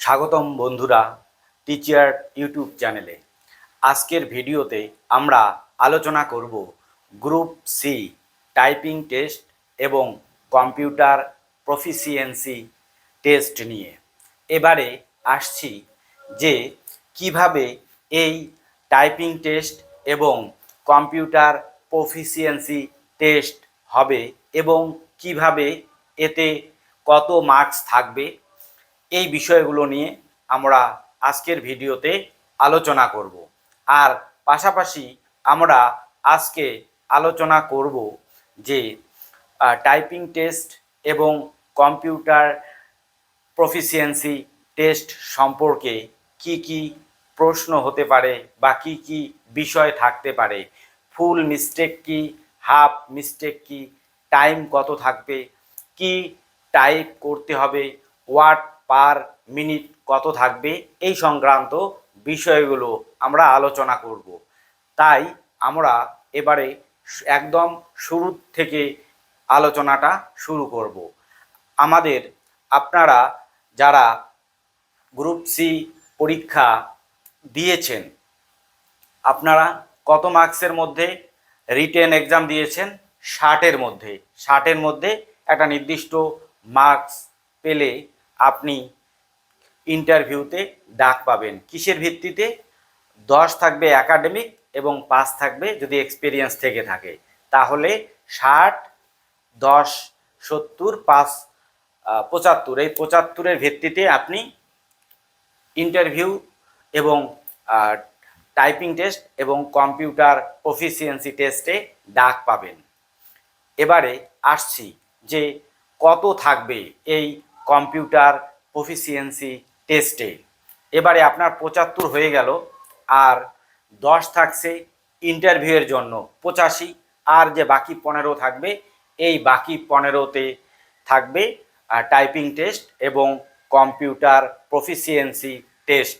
স্বাগতম বন্ধুরা teacher YouTube চ্যানেলে। আজকের ভিডিওতে আমরা আলোচনা করব গ্রুপ সি টাইপিং টেস্ট এবং কম্পিউটার প্রফিসিয়েন্সি টেস্ট নিয়ে। এবারে আসছি যে কিভাবে এই টাইপিং টেস্ট এবং কম্পিউটার প্রফিসিয়েন্সি টেস্ট হবে এবং কিভাবে এতে কত মার্কস থাকবে, এই বিষয়গুলো নিয়ে আমরা আজকের ভিডিওতে আলোচনা করব। আর পাশাপাশি আমরা আজকে আলোচনা করব যে টাইপিং টেস্ট এবং কম্পিউটার প্রফিসিয়েন্সি টেস্ট সম্পর্কে কি কি প্রশ্ন হতে পারে বা কি কি বিষয় থাকতে পারে, ফুল মিস্টেক কি, হাফ মিস্টেক কি, টাইম কত থাকবে, কি টাইপ করতে হবে, ওয়ার্ড পার মিনিট কত থাকবে, এই সংক্রান্ত বিষয়গুলো আমরা আলোচনা করব। তাই আমরা এবারে একদম শুরু থেকে আলোচনাটা শুরু করব। আপনারা যারা গ্রুপ সি পরীক্ষা দিয়েছেন, আপনারা কত মার্কসের মধ্যে রিটেন এক্সাম দিয়েছেন? 60-এর মধ্যে একটা নির্দিষ্ট মার্কস পেলে আপনি ইন্টারভিউতে ডাক পাবেন। কিসের ভিত্তিতে? 10 থাকবে একাডেমিক এবং 5 থাকবে যদি এক্সপিরিয়েন্স থেকে থাকে। তাহলে 60, 10, 70, 5, 75, এই 75-এর ভিত্তিতে আপনি ইন্টারভিউ এবং টাইপিং টেস্ট এবং কম্পিউটার প্রফিসিয়েন্সি টেস্টে ডাক পাবেন। এবারে আসছি যে কত থাকবে এই কম্পিউটার প্রফিসিয়েন্সি টেস্টে। এবারে আপনার 75 হয়ে গেল, আর 10 থাকছে ইন্টারভিউয়ের জন্য 85, আর যে বাকি 15 থাকবে, এই বাকি 15তে থাকবে টাইপিং টেস্ট এবং কম্পিউটার প্রফিসিয়েন্সি টেস্ট।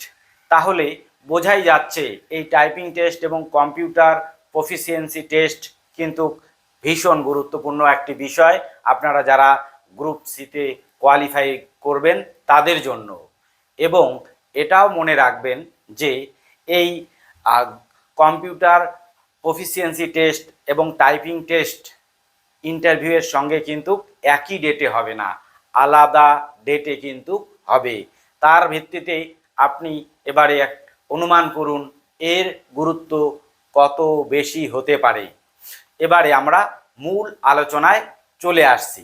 তাহলে বোঝাই যাচ্ছে এই টাইপিং টেস্ট এবং কম্পিউটার প্রফিসিয়েন্সি টেস্ট কিন্তু ভীষণ গুরুত্বপূর্ণ একটি বিষয় আপনারা যারা গ্রুপ সিতে কোয়ালিফাই করবেন তাদের জন্য। এবং এটাও মনে রাখবেন যে এই কম্পিউটার প্রফিসিয়েন্সি টেস্ট এবং টাইপিং টেস্ট ইন্টারভিউয়ের সঙ্গে কিন্তু একই ডেটে হবে না, আলাদা ডেটে কিন্তু হবে। তার ভিত্তিতে আপনি এবারে অনুমান করুন এর গুরুত্ব কত বেশি হতে পারে। এবারে আমরা মূল আলোচনায় চলে আসছি।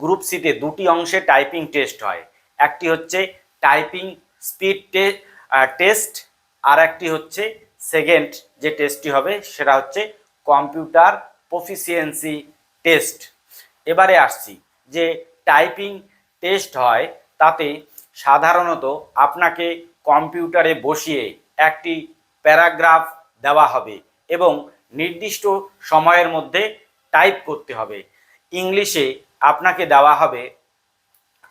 গ্রুপ সিতে দুটি অংশে টাইপিং টেস্ট হয়। একটি হচ্ছে টাইপিং স্পিড টেস্ট, আর একটি হচ্ছে সেকেন্ড যে টেস্টটি হবে সেটা হচ্ছে কম্পিউটার প্রফিসিয়েন্সি টেস্ট। এবারে আসছি যে টাইপিং টেস্ট হয়, তাতে সাধারণত আপনাকে কম্পিউটারে বসিয়ে একটি প্যারাগ্রাফ দেওয়া হবে এবং নির্দিষ্ট সময়ের মধ্যে টাইপ করতে হবে। ইংলিশে আপনাকে দেওয়া হবে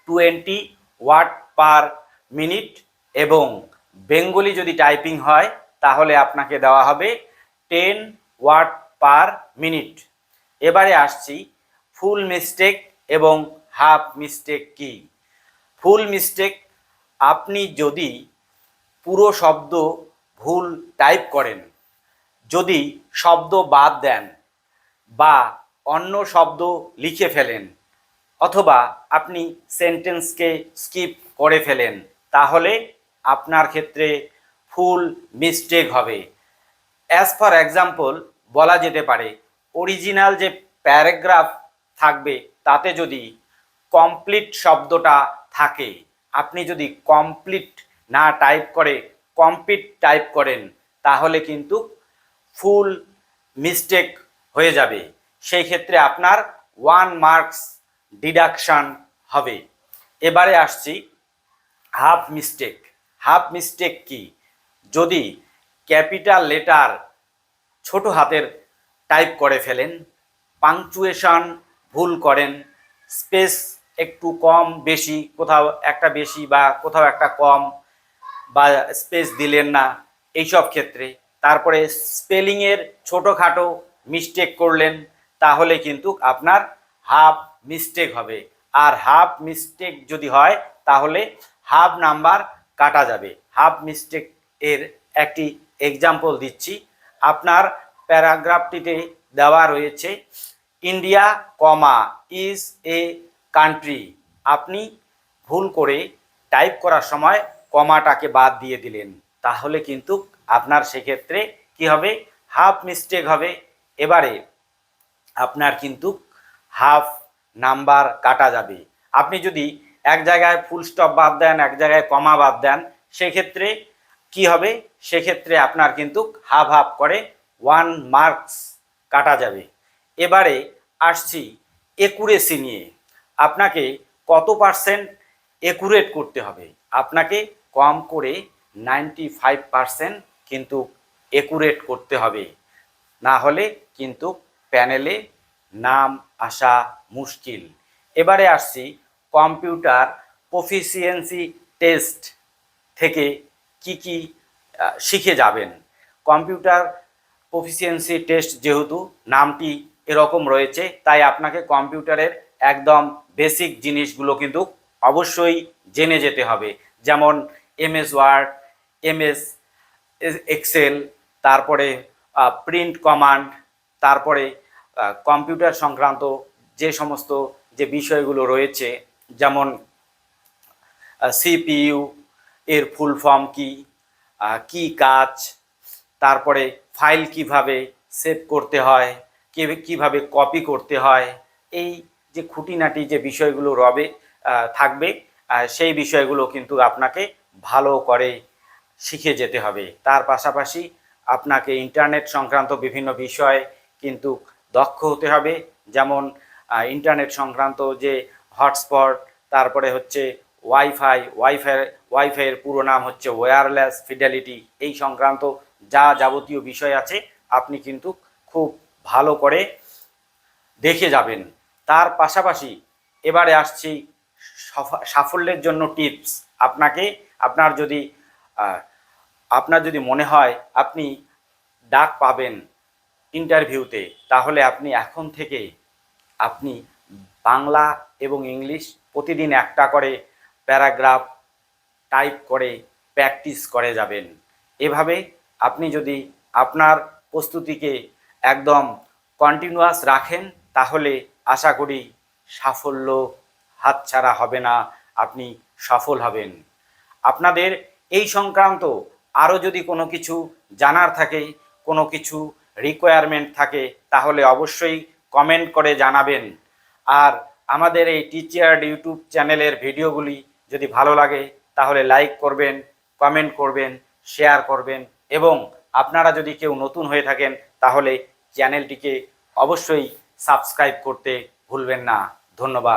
20 ওয়ার্ড পার মিনিট এবং বেঙ্গলি যদি টাইপিং হয় তাহলে আপনাকে দেওয়া হবে 10 ওয়ার্ড পার মিনিট। এবারে আসছি ফুল মিস্টেক এবং হাফ মিস্টেক কি। ফুল মিস্টেক, আপনি যদি পুরো শব্দ ভুল টাইপ করেন, যদি শব্দ বাদ দেন বা অন্য শব্দ লিখে ফেলেন, অথবা আপনি সেন্টেন্সকে স্কিপ করে ফেলেন, তাহলে আপনার ক্ষেত্রে ফুল মিস্টেক হবে। অ্যাজ ফর এক্সাম্পল বলা যেতে পারে, অরিজিনাল যে প্যারাগ্রাফ থাকবে তাতে যদি কমপ্লিট শব্দটা থাকে, আপনি যদি কমপ্লিট না টাইপ করে কমপ্লিট টাইপ করেন তাহলে কিন্তু ফুল মিস্টেক হয়ে যাবে। সেই ক্ষেত্রে আপনার 1 মার্কস ডিডাকশান হবে। এবারে আসছি হাফ মিস্টেক। হাফ মিস্টেক কি? যদি ক্যাপিটাল লেটার ছোট হাতের টাইপ করে ফেলেন, পাংচুয়েশন ভুল করেন, স্পেস একটু কম বেশি, কোথাও একটা বেশি বা কোথাও একটা কম, বা স্পেস দিলেন না এইসব ক্ষেত্রে, তারপরে স্পেলিংয়ের ছোটোখাটো মিস্টেক করলেন, তাহলে কিন্তু আপনার হাফ মিস্টেক হবে। আর হাফ মিস্টেক যদি হয় তাহলে হাফ নাম্বার কাটা যাবে। হাফ মিস্টেক এর একটি এক্সাম্পল দিচ্ছি। আপনার প্যারাগ্রাফটিতে দেওয়া রয়েছে India comma is a country, আপনি ভুল করে টাইপ করার সময় কমাটাকে বাদ দিয়ে দিলেন, তাহলে কিন্তু আপনার সেক্ষেত্রে কি হবে, হাফ মিস্টেক হবে। এবারে আপনার কিন্তু হাফ নাম্বার কাটা যাবে। আপনি যদি এক জায়গায় ফুল স্টপ বাদ দেন, এক জায়গায় কমা বাদ দেন, সেক্ষেত্রে কি হবে, সেক্ষেত্রে আপনার কিন্তু হাফ হাফ করে 1 মার্কস কাটা যাবে। এবারে আসছি একুরেসি নিয়ে। আপনাকে কত পার্সেন্ট একুরেট করতে হবে, আপনাকে কম করে 95% কিন্তু একুরেট করতে হবে, না হলে কিন্তু প্যানেলে নাম আসা মুশকিল। এবারে আসছি কম্পিউটার প্রফিসিয়েন্সি টেস্ট থেকে কি কি শিখে যাবেন। কম্পিউটার প্রফিসিয়েন্সি টেস্ট যেহেতু নামটি এরকম রয়েছে, তাই আপনাকে কম্পিউটারের একদম বেসিক জিনিসগুলো কিন্তু অবশ্যই জেনে যেতে হবে, যেমন এমএস ওয়ার্ড, এমএস এক্সেল, তারপরে প্রিন্ট কমান্ড, তারপরে কম্পিউটার সংক্রান্ত যে সমস্ত যে বিষয়গুলো রয়েছে, যেমন সিপিইউ এর ফুল ফর্ম কি, কি কাজ, তারপরে ফাইল কিভাবে সেভ করতে হয়, কিভাবে কপি করতে হয়, এই যে খুঁটিনাটি যে বিষয়গুলো থাকবে, সেই বিষয়গুলো কিন্তু আপনাকে ভালো করে শিখে যেতে হবে। তার পাশাপাশি আপনাকে ইন্টারনেট সংক্রান্ত বিভিন্ন বিষয় কিন্তু দক্ষ হতে হবে, যেমন ইন্টারনেট সংক্রান্ত যে হটস্পট, তারপরে হচ্ছে ওয়াইফাইয়ের পুরো নাম হচ্ছে ওয়্যারলেস ফিডেলিটি, এই সংক্রান্ত যা যাবতীয় বিষয় আছে আপনি কিন্তু খুব ভালো করে দেখে যাবেন। তার পাশাপাশি এবারে আসছি সাফল্যের জন্য টিপস। আপনার যদি মনে হয় আপনি ডাক পাবেন ইন্টারভিউতে, তাহলে আপনি এখন থেকে আপনি বাংলা এবং ইংলিশ প্রতিদিন একটা করে প্যারাগ্রাফ টাইপ করে প্র্যাকটিস করে যাবেন। এভাবে আপনি যদি আপনার প্রস্তুতিকে একদম কন্টিনিউয়াস রাখেন, তাহলে আশা করি সাফল্য হাতছাড়া হবে না, আপনি সফল হবেন। আপনাদের এই সংক্রান্ত আরও যদি কোনো কিছু জানার থাকে, কোনো কিছু রিকোয়ারমেন্ট থাকে, তাহলে অবশ্যই কমেন্ট করে জানাবেন। আর আমাদের এই টিচিয়ার্ড ইউটিউব চ্যানেলের ভিডিওগুলি যদি ভালো লাগে তাহলে লাইক করবেন, কমেন্ট করবেন, শেয়ার করবেন, এবং আপনারা যদি কেউ নতুন হয়ে থাকেন তাহলে চ্যানেলটিকে অবশ্যই সাবস্ক্রাইব করতে ভুলবেন না। ধন্যবাদ।